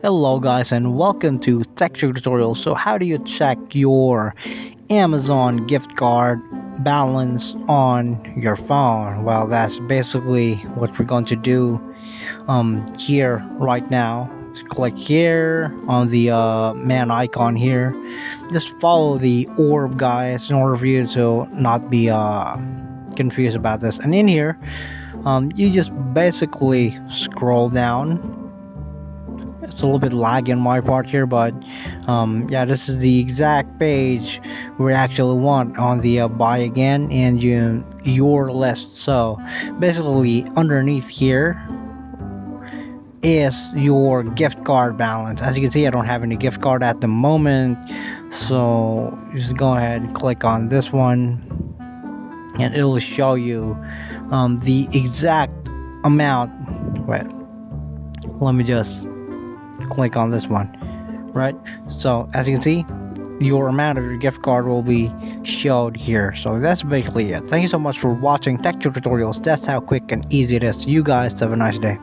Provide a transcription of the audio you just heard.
Hello guys and welcome to Tech Tutorial. So how do you check your Amazon gift card balance on your phone? Well, that's basically what we're going to do here right now. Just click here on the man icon here. Just follow the orb, guys, in order for you to not be confused about this. And in here, you just basically scroll down. It's a little bit laggy on my part here, but yeah, this is the exact page we actually want on the buy again and your list. So basically underneath here is your gift card balance. As you can see, I don't have any gift card at the moment, so just go ahead and click on this one and it'll show you the exact amount. Wait, let me just click on this one, right? So as you can see, your amount of your gift card will be showed here. So that's basically it. Thank you so much for watching Tech Tutorials. That's how quick and easy it is. You guys have a nice day.